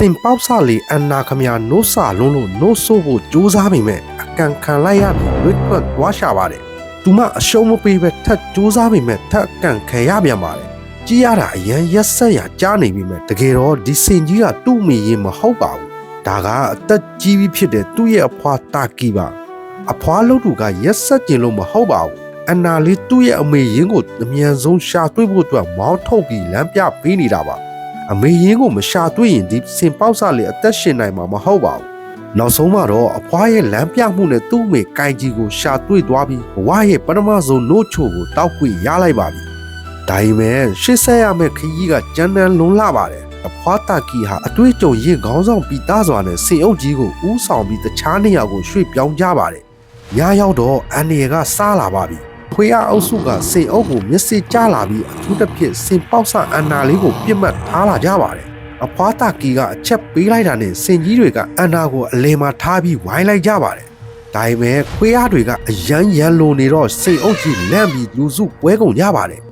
င်ပေါက်စလေးအန်နာခမရနိုးစာလုံးလို့နိုးဆိုးဖို့ကြိုးစားမိမဲ့အကန်ခံလိုက်ရပြီးလွတ်ထွက်သွားရှာပါတယ်။သူမအရှုံးမပေးပဲထပ်ကြိုးစားမိမဲ့ထပ်ကန်ခံရပြန်ပါတယ်။ကြည့်ရတာအရန်ရက်ဆက်ရကြားနေပြီမဲ့တကယ်တော့ဒီစင်ကြီးကသူ့မိရင်မဟုတ်ပါဘူး။ဒါကအသက်ကြီးပြီးဖြစ်တဲ့သူ့ရဲ့အဖွာတာကီပါ။အဖွာလို့သူကရက်ဆက်ကျင်လို့မဟုတ်ပါဘူး။အန်နာလေးသူ့ရဲ့အမေရင်ကိုအမြန်ဆုံးရှာတွေ့ဖို့အတွက်မောင်းထုတ်ပြီးလမ်းပြပေးနေတာပါ။အမေရင်ကိုမရှာတွေ့ရင်ဒီစင်ပေါက်စလေးအသက်ရှင်နိုင်မှာမဟုတ်ပါဘူး။နောက်ဆုံးမှတော့အဖွားရဲ့လမ်းပြမှုနဲ့သူ့အမေကိုင်ကြီးကိုရှာတွေ့သွားပြီးဘဝရဲ့ပထမဆုံးနို့ချိုကိုတောက်ခွေရလိုက်ပါပြီ။ဒါပေမဲ့ရှေ့ဆက်ရမယ့်ခရီးကကြမ်းတမ်းလွန်းလာပါတယ်။အဖွားတာကီဟာအတွေ့အကြုံရင်ခေါင်းဆောင်ပြီးသားစွာနဲ့စင်အုပ်ကြီးကိုဦးဆောင်ပြီးတခြားနေရာကိုရွှေ့ပြောင်းကြပါတယ်။ညရောက်တော့အန်ရီကစားလာပါပြီ။ခွေးအုပ်စုကစင်အုပ်ကိုမျက်စိကျလာပြီးအထူးသဖြင့်စင်ပေါက်စအန်နာလေးကိုပြစ်မှတ်ထားလာကြပါတယ်။အဖွားတာကီကအချက်ပေးလိုက်တာနဲ့စင်ကြီးတွေကအန်နာကိုအလဲမှာထားပြီးဝိုင်းလိုက်ကြပါတယ်။ဒါပေမဲ့ခွေးအားတွေကအရန်လိုနေတော့စင်အုပ်ကြီးလန့်ပြီးလူစုပွဲကုန်ကြပါတယ်။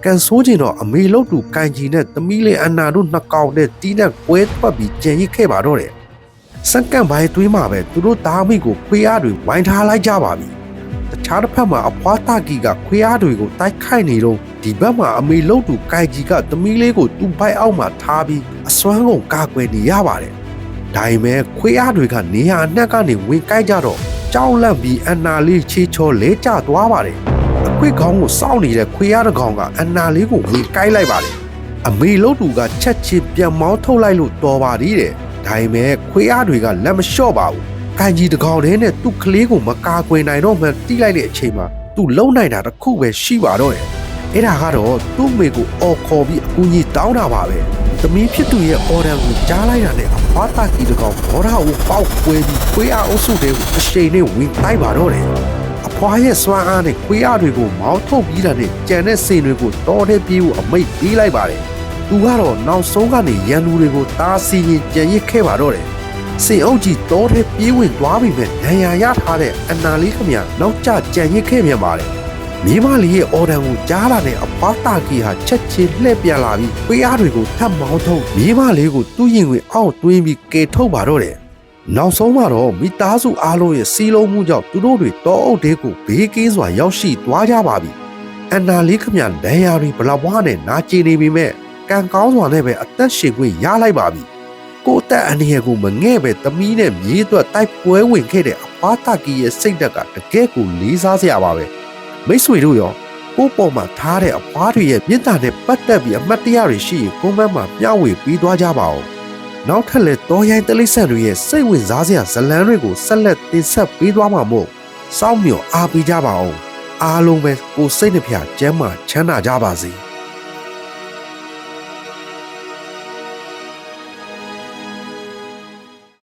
ကန်ဆိုးကျင်တော့အမေလို့တူကန်ကြီးနဲ့သမီးလေးအန်နာတို့နှစ်ကောင်နဲ့တီးနဲ့ပွဲထွက်ပြီးကြံရစ်ခဲ့ပါတော့တယ်။စက္ကန့်ပိုင်းသွေးမှာပဲသူတို့သားမိကိုခွေးအားတွေဝိုင်းထားလိုက်ကြပါပြီ။တခြားတစ်ဖက်မှာအဖွားတာကီကခွေးအားတွေကိုတိုက်ခိုက်နေတော့ဒီဘက်မှာအမေလို့တူကိုင်ကြီးကသမီးလေးကိုသူ့ဘိုက်အောက်မှာထားပြီးအစွမ်းကုန်ကာကွယ်နေရပါတယ်။ဒါပေမဲ့ခွေးအားတွေကနေရာအနှက်ကနေဝင်ကိုက်ကြတော့ကြောက်လန့်ပြီးအန်နာလေးချေချော်လဲကျသွားပါတယ်။အခွေခေါင်းကိုစောင့်နေတဲ့ခွေးအားတစ်ကောင်ကအန်နာလေးကိုဝင်ကိုက်လိုက်ပါတယ်။အမေလို့တူကချက်ချင်းပြန်မောင်းထုတ်လိုက်လို့တော်ပါသေးတယ်။ဒါပေမဲ့ခွေးအားတွေကလက်မလျှော့ပါဘူး။ကိုင်ကြီးတစ်ကောင်တည်းနဲ့သူ့ကလေးကိုမကာကွယ်နိုင်တော့မှတီးလိုက်တဲ့အချိန်မှာသူ့လုံနိုင်တာတစ်ခုပဲရှိပါတော့တယ်။အဲ့ဒါကတော့သူ့မိကိုအော်ခေါ်ပြီးအကူကြီးတောင်းတာပါပဲ။သမီးဖြစ်သူရဲ့အော်ဒန်ကိုကြားလိုက်တာနဲ့အဖွားတာကီတကောင်ဘောဓာကိုပေါက်ကွဲပြီးခွေးအားအုပ်စုတွေကိုအရှိန်နဲ့ဝင်တိုက်ပါတော့တယ်။အဖွားရဲ့စွမ်းအားနဲ့ခွေးအားတွေကိုမောင်းထုတ်ပြီးတာနဲ့ကြံတဲ့စင်တွေကိုတောထဲပြေးဖို့အမိတ်ပေးလိုက်ပါတယ်။သူကတော့နောက်ဆုံးကနေရန်လူတွေကိုတားဆီးရင်ကြံရစ်ခဲ့ပါတော့တယ်။စင်အုပ်ကြီးတောထဲပြေးဝင်သွားပြီမဲ့ဒဏ်ရာရထားတဲ့အန်နာလေးခမရနောက်ကျကြံရစ်ခဲ့ပြန်ပါတယ်။မိမလေးရဲ့အော်ဒန်ကိုကြားလာတဲ့အဖွားတာကီဟာချက်ချင်းလှည့်ပြန်လာပြီးခွေးအားတွေကိုထပ်မောင်းထုတ်မိမလေးကိုသူ့ရင်ဝင်အောက်သွင်းပြီးကယ်ထုတ်ပါတော့တယ်။နောက်ဆုံးမှတော့မိသားစုအားလုံးရဲ့စီးလုံးမှုကြောင့်သူတို့တွေတောအုပ်တွေကိုဘေးကင်းစွာရောက်ရှိသွားကြပါပြီ။အန်နာလေးခမရဒဏ်ရာတွေဘလောက်ဘွားနဲ့နာကျင်နေပြီမဲ့ကံကောင်းစွာနဲ့ပဲအသက်ရှင်ခွင့်ရလိုက်ပါပြီ။ကိုယ့်အသက်အန္တရာယ်ကိုမငဲ့ပဲသမီးနဲ့မြေးအတွက်တိုက်ပွဲဝင်ခဲ့တဲ့အဖွားတာကီရဲ့စိတ်ဓာတ်ကတကယ်ကိုလေးစားစရာပါပဲ။မိတ်ဆွေတို့ရောကိုယ့်ပေါ်မှာထားတဲ့အဖွားတွေရဲ့မြင့်တာနဲ့ပတ်သက်ပြီးအမှတ်တရတွေရှိရင်ကွန်မန့်မှာမျှဝေပေးသွားကြပါဦး။နောက်ထပ်လည်းတော်ရိုင်းတလိษံတွေရဲ့စိတ်ဝင်စားစရာဇလန်းတွေကိုဆက်လက်တင်ဆက်ပေးသွားမှာမို့စောင့်မျှော်အားပေးကြပါဦး။အားလုံးပဲကိုယ်စိတ်နှဖျားကျမ်းမာချမ်းသာကြပါစေ။